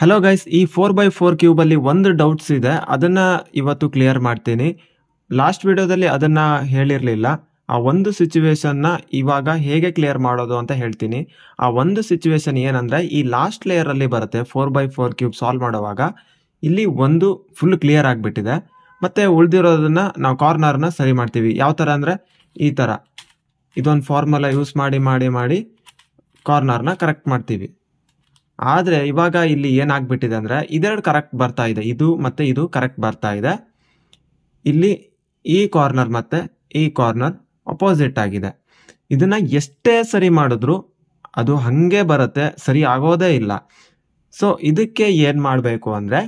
Hello guys, ಈ 4x4 ಕ್ಯೂಬಲ್ಲಿ ಒಂದು doubts ಇದೆ, ಅದನ್ನು ಇವತ್ತು ಕ್ಲಿಯರ್ ಮಾಡ್ತೀನಿ. ಲಾಸ್ಟ್ ವಿಡಿಯೋದಲ್ಲಿ ಅದನ್ನು ಹೇಳಿರಲಿಲ್ಲ. ಆ ಒಂದು ಸಿಚುವೇಶನ್ನ ಇವಾಗ ಹೇಗೆ ಕ್ಲಿಯರ್ ಮಾಡೋದು ಅಂತ ಹೇಳ್ತೀನಿ. ಆ ಒಂದು ಸಿಚುವೇಶನ್ ಏನಂದರೆ, ಈ ಲಾಸ್ಟ್ ಲೇಯರಲ್ಲಿ ಬರುತ್ತೆ 4x4 ಕ್ಯೂಬ್ ಸಾಲ್ವ್ ಮಾಡುವಾಗ. ಇಲ್ಲಿ ಒಂದು ಫುಲ್ ಕ್ಲಿಯರ್ ಆಗಿಬಿಟ್ಟಿದೆ. ಮತ್ತು ಉಳಿದಿರೋದನ್ನು ನಾವು ಕಾರ್ನರ್ನ ಸರಿ ಮಾಡ್ತೀವಿ. ಯಾವ ಥರ ಅಂದರೆ ಈ ಥರ ಇದೊಂದು ಫಾರ್ಮುಲಾ ಯೂಸ್ ಮಾಡಿ ಕಾರ್ನರ್ನ ಕರೆಕ್ಟ್ ಮಾಡ್ತೀವಿ. ಆದರೆ ಇವಾಗ ಇಲ್ಲಿ ಏನಾಗ್ಬಿಟ್ಟಿದೆ ಅಂದರೆ, ಇದೆರಡು ಕರೆಕ್ಟ್ ಬರ್ತಾ ಇದೆ, ಇದು ಮತ್ತು ಇದು ಕರೆಕ್ಟ್ ಬರ್ತಾ ಇದೆ. ಇಲ್ಲಿ ಈ ಕಾರ್ನರ್ ಮತ್ತು ಈ ಕಾರ್ನರ್ ಅಪೋಸಿಟ್ ಆಗಿದೆ. ಇದನ್ನು ಎಷ್ಟೇ ಸರಿ ಮಾಡಿದ್ರು ಅದು ಹಾಗೆ ಬರುತ್ತೆ, ಸರಿ ಆಗೋದೇ ಇಲ್ಲ. ಸೊ ಇದಕ್ಕೆ ಏನು ಮಾಡಬೇಕು ಅಂದರೆ,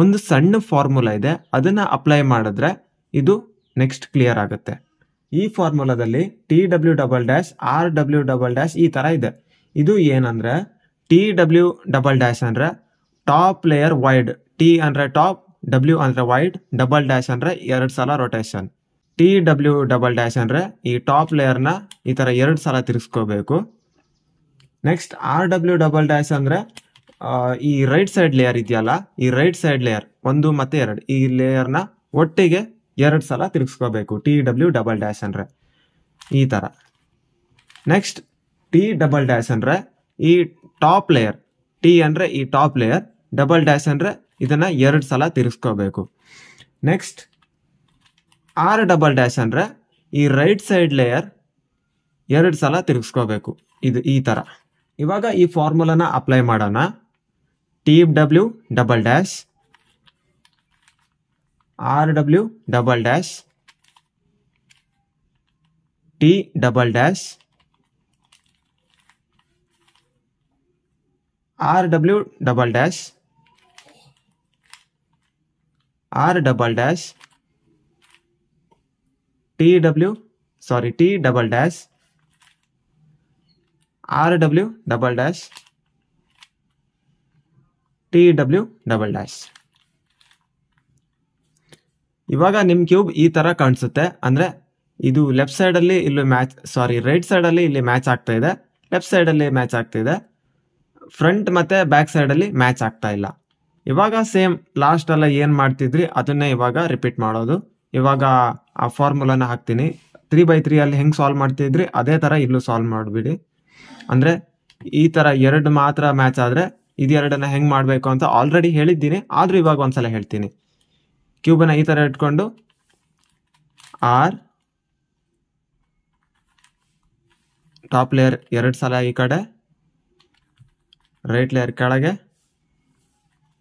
ಒಂದು ಸಣ್ಣ ಫಾರ್ಮುಲಾ ಇದೆ, ಅದನ್ನು ಅಪ್ಲೈ ಮಾಡಿದ್ರೆ ಇದು ನೆಕ್ಸ್ಟ್ ಕ್ಲಿಯರ್ ಆಗುತ್ತೆ. ಈ ಫಾರ್ಮುಲಾದಲ್ಲಿ TW'(R') ಈ ಥರ ಇದೆ. ಇದು ಏನಂದರೆ, TW'' ಅಂದರೆ ಟಾಪ್ ಲೇಯರ್ ವೈಡ್. T ಅಂದರೆ ಟಾಪ್, W ಅಂದರೆ ವೈಡ್, ಡಬಲ್' ಅಂದರೆ 2 ಸಲ ರೊಟೇಷನ್. TW'' ಅಂದರೆ ಈ ಟಾಪ್ ಲೇಯರ್ನ ಈ ಥರ 2 ಸಲ ತಿರ್ಸ್ಕೋಬೇಕು. ನೆಕ್ಸ್ಟ್ RW'' ಅಂದರೆ ಈ ರೈಟ್ ಸೈಡ್ ಲೇಯರ್ ಇದೆಯಲ್ಲ, ಈ ರೈಟ್ ಸೈಡ್ ಲೇಯರ್ 1 ಮತ್ತು 2 ಈ ಲೇಯರ್ನ ಒಟ್ಟಿಗೆ 2 ಸಲ ತಿರ್ಸ್ಕೋಬೇಕು. TW'' ಅಂದರೆ ಈ ಥರ. ನೆಕ್ಸ್ಟ್ T'' ಅಂದರೆ ಈ ಟಾಪ್ ಲೇಯರ್, T ಅಂದರೆ ಈ ಟಾಪ್ ಲೇಯರ್, ಡಬಲ್' ಅಂದರೆ ಇದನ್ನು 2 ಸಲ ತಿರ್ಸ್ಕೋಬೇಕು. ನೆಕ್ಸ್ಟ್ R'' ಅಂದರೆ ಈ ರೈಟ್ ಸೈಡ್ ಲೇಯರ್ 2 ಸಲ ತಿರ್ಸ್ಕೋಬೇಕು. ಇದು ಈ ಥರ. ಇವಾಗ ಈ ಫಾರ್ಮುಲಾನ ಅಪ್ಲೈ ಮಾಡೋಣ. TW'', R'', T'', R'', T'', R'', ಇವಾಗ ನಿಮ್ಮ ಕ್ಯೂಬ್ ಈ ಥರ ಕಾಣಿಸುತ್ತೆ. ಅಂದರೆ ಇದು ಲೆಫ್ಟ್ ಸೈಡಲ್ಲಿ ಇಲ್ಲಿ ರೈಟ್ ಸೈಡಲ್ಲಿ ಇಲ್ಲಿ ಮ್ಯಾಚ್ ಆಗ್ತಾ ಇದೆ, ಲೆಫ್ಟ್ ಸೈಡಲ್ಲಿ ಮ್ಯಾಚ್ ಆಗ್ತಿದೆ, ಫ್ರಂಟ್ ಮತ್ತು ಬ್ಯಾಕ್ ಸೈಡಲ್ಲಿ ಮ್ಯಾಚ್ ಆಗ್ತಾ ಇಲ್ಲ. ಇವಾಗ ಸೇಮ್ ಲಾಸ್ಟೆಲ್ಲ ಏನು ಮಾಡ್ತಿದ್ರಿ ಅದನ್ನೇ ಇವಾಗ ರಿಪೀಟ್ ಮಾಡೋದು. ಇವಾಗ ಆ ಫಾರ್ಮುಲಾನ ಹಾಕ್ತೀನಿ. 3x3 ಅಲ್ಲಿ ಹೆಂಗೆ ಸಾಲ್ವ್ ಮಾಡ್ತಿದ್ರಿ ಅದೇ ಥರ ಇಲ್ಲೂ ಸಾಲ್ವ್ ಮಾಡಿಬಿಡಿ. ಅಂದರೆ ಈ ಥರ 2 ಮಾತ್ರ ಮ್ಯಾಚ್ ಆದರೆ ಇದೆರಡನ್ನ ಹೆಂಗೆ ಮಾಡಬೇಕು ಅಂತ ಆಲ್ರೆಡಿ ಹೇಳಿದ್ದೀನಿ, ಆದರೂ ಇವಾಗ ಒಂದ್ಸಲ ಹೇಳ್ತೀನಿ. ಕ್ಯೂಬನ್ನು ಈ ಥರ ಇಟ್ಕೊಂಡು R ಟಾಪ್ ಲೇಯರ್ 2 ಸಲ ಈ ಕಡೆ, ರೈಟ್ ಲೇಯರ್ ಕೆಳಗೆ,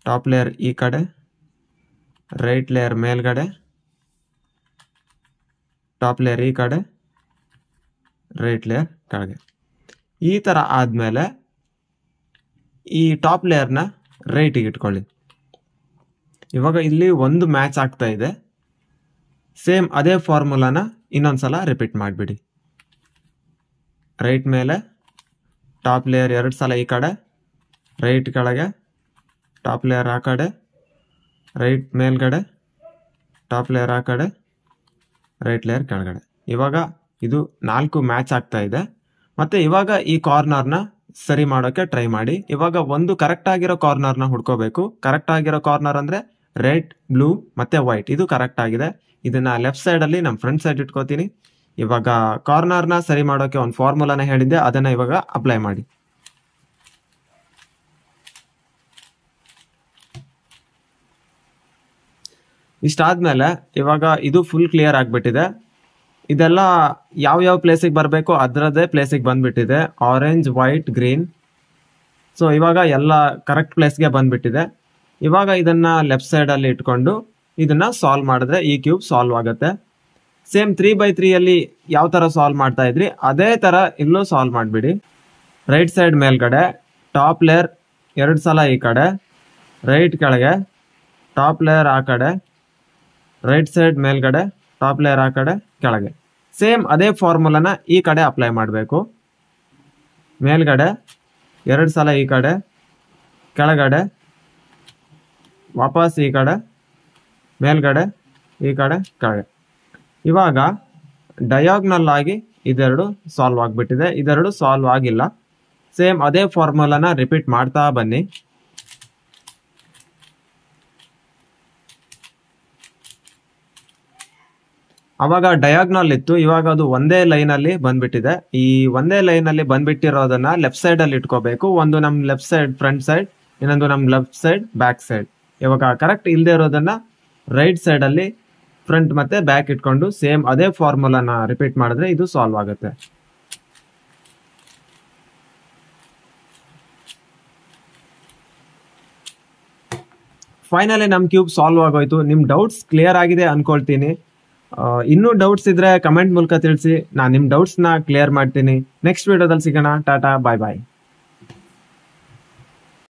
ಟಾಪ್ ಲೇಯರ್ ಈ ಕಡೆ, ರೈಟ್ ಲೇಯರ್ ಮೇಲ್ಗಡೆ, ಟಾಪ್ ಲೇಯರ್ ಈ ಕಡೆ, ರೈಟ್ ಲೇಯರ್ ಕೆಳಗೆ. ಈ ಥರ ಆದಮೇಲೆ ಈ ಟಾಪ್ ಲೇಯರ್ನ ರೈಟಿಗೆ ಇಟ್ಕೊಳ್ಳಿ. ಇವಾಗ ಇಲ್ಲಿ ಒಂದು ಮ್ಯಾಚ್ ಆಗ್ತಾ ಇದೆ. ಸೇಮ್ ಅದೇ ಫಾರ್ಮುಲಾನ ಇನ್ನೊಂದ್ಸಲ ರಿಪೀಟ್ ಮಾಡಿಬಿಡಿ. ರೈಟ್ ಮೇಲೆ ಟಾಪ್ ಲೇಯರ್ 2 ಸಲ ಈ ಕಡೆ, ರೈಟ್ ಕೆಳಗೆ, ಟಾಪ್ ಲೇಯರ್ ಆ ಕಡೆ, ರೈಟ್ ಮೇಲ್ಗಡೆ, ಟಾಪ್ ಲೇಯರ್ ಆ ಕಡೆ, ರೈಟ್ ಲೇಯರ್ ಕೆಳಗಡೆ. ಇವಾಗ ಇದು 4 ಮ್ಯಾಚ್ ಆಗ್ತಾ ಇದೆ. ಮತ್ತು ಇವಾಗ ಈ ಕಾರ್ನರ್ನ ಸರಿ ಮಾಡೋಕ್ಕೆ ಟ್ರೈ ಮಾಡಿ. ಇವಾಗ ಒಂದು ಕರೆಕ್ಟ್ ಆಗಿರೋ ಕಾರ್ನರ್ನ ಹುಡ್ಕೋಬೇಕು. ಕರೆಕ್ಟ್ ಆಗಿರೋ ಕಾರ್ನರ್ ಅಂದರೆ ರೆಡ್, ಬ್ಲೂ ಮತ್ತು ವೈಟ್, ಇದು ಕರೆಕ್ಟ್ ಆಗಿದೆ. ಇದನ್ನು ಲೆಫ್ಟ್ ಸೈಡಲ್ಲಿ ನಮ್ಮ ಫ್ರಂಟ್ ಸೈಡ್ ಇಟ್ಕೋತೀನಿ. ಇವಾಗ ಕಾರ್ನರ್ನ ಸರಿ ಮಾಡೋಕ್ಕೆ ಒಂದು ಫಾರ್ಮುಲಾನ ಹೇಳಿದ್ದೆ, ಅದನ್ನು ಇವಾಗ ಅಪ್ಲೈ ಮಾಡಿ. ಇಷ್ಟಾದಮೇಲೆ ಇವಾಗ ಇದು ಫುಲ್ ಕ್ಲಿಯರ್ ಆಗಿಬಿಟ್ಟಿದೆ. ಇದೆಲ್ಲ ಯಾವ ಪ್ಲೇಸಿಗೆ ಬರಬೇಕು ಅದರದ್ದೇ ಪ್ಲೇಸಿಗೆ ಬಂದುಬಿಟ್ಟಿದೆ. Orange, white, green. ಸೊ ಇವಾಗ ಎಲ್ಲ ಕರೆಕ್ಟ್ ಪ್ಲೇಸ್ಗೆ ಬಂದುಬಿಟ್ಟಿದೆ. ಇವಾಗ ಇದನ್ನು ಲೆಫ್ಟ್ ಸೈಡಲ್ಲಿ ಇಟ್ಕೊಂಡು ಇದನ್ನು ಸಾಲ್ವ್ ಮಾಡಿದ್ರೆ ಈ ಕ್ಯೂಬ್ ಸಾಲ್ವ್ ಆಗುತ್ತೆ. ಸೇಮ್ 3x3 ಅಲ್ಲಿ ಯಾವ ಥರ ಸಾಲ್ವ್ ಮಾಡ್ತಾ ಇದ್ರಿ ಅದೇ ಥರ ಇಲ್ಲೂ ಸಾಲ್ವ್ ಮಾಡಿಬಿಡಿ. ರೈಟ್ ಸೈಡ್ ಮೇಲ್ಗಡೆ, ಟಾಪ್ ಲೇಯರ್ 2 ಸಲ ಈ ಕಡೆ, ರೈಟ್ ಕೆಳಗೆ, ಟಾಪ್ ಲೇಯರ್ ಆ ಕಡೆ, ರೈಟ್ ಸೈಡ್ ಮೇಲ್ಗಡೆ, ಟಾಪ್ ಲೇಯರ್ ಆ ಕಡೆ, ಕೆಳಗೆ. ಸೇಮ್ ಅದೇ ಫಾರ್ಮುಲಾನ ಈ ಕಡೆ ಅಪ್ಲೈ ಮಾಡಬೇಕು. ಮೇಲ್ಗಡೆ 2 ಸಲ ಈ ಕಡೆ, ಕೆಳಗಡೆ, ವಾಪಸ್ ಈ ಕಡೆ, ಮೇಲ್ಗಡೆ, ಈ ಕಡೆ, ಕೆಳಗೆ. ಇವಾಗ ಡಯಾಗ್ನಲ್ ಆಗಿ ಇದೆರಡು ಸಾಲ್ವ್ ಆಗಿಬಿಟ್ಟಿದೆ, ಇದೆರಡು ಸಾಲ್ವ್ ಆಗಿಲ್ಲ. ಸೇಮ್ ಅದೇ ಫಾರ್ಮುಲಾನ ರಿಪೀಟ್ ಮಾಡ್ತಾ ಬನ್ನಿ. ಅವಾಗ ಡಯಾಗ್ನಲ್ ಇತ್ತು, ಇವಾಗ ಅದು ಒಂದೇ ಲೈನ್ ಅಲ್ಲಿ ಬಂದ್ಬಿಟ್ಟಿದೆ. ಈ ಒಂದೇ ಲೈನ್ ಅಲ್ಲಿ ಬಂದ್ಬಿಟ್ಟಿರೋದನ್ನ ಲೆಫ್ಟ್ ಸೈಡ್ ಅಲ್ಲಿ ಇಟ್ಕೋಬೇಕು. ಒಂದು ನಮ್ ಲೆಫ್ಟ್ ಸೈಡ್ ಫ್ರಂಟ್ ಸೈಡ್, ಇನ್ನೊಂದು ನಮ್ ಲೆಫ್ಟ್ ಸೈಡ್ ಬ್ಯಾಕ್ ಸೈಡ್. ಇವಾಗ ಕರೆಕ್ಟ್ ಇಲ್ಲದೆ ಇರೋದನ್ನ ರೈಟ್ ಸೈಡ್ ಅಲ್ಲಿ ಫ್ರಂಟ್ ಮತ್ತೆ ಬ್ಯಾಕ್ ಇಟ್ಕೊಂಡು ಸೇಮ್ ಅದೇ ಫಾರ್ಮುಲಾನ ರಿಪೀಟ್ ಮಾಡಿದ್ರೆ ಇದು ಸಾಲ್ವ್ ಆಗುತ್ತೆ. ಫೈನಲಿ ನಮ್ ಕ್ಯೂಬ್ ಸಾಲ್ವ್ ಆಗೋಯ್ತು. ನಿಮ್ ಡೌಟ್ಸ್ ಕ್ಲಿಯರ್ ಆಗಿದೆ ಅನ್ಕೊಳ್ತೀನಿ. ಇನ್ನೂ ಡೌಟ್ಸ್ ಇದ್ರೆ ಕಮೆಂಟ್ ಮೂಲಕ ತಿಳಿಸಿ, ನಾನು ನಿಮ್ ಡೌಟ್ಸ್ ನ ಕ್ಲಿಯರ್ ಮಾಡ್ತೀನಿ. ನೆಕ್ಸ್ಟ್ ವಿಡಿಯೋದಲ್ಲಿ ಸಿಗೋಣ. ಟಾಟಾ, ಬಾಯ್ ಬಾಯ್.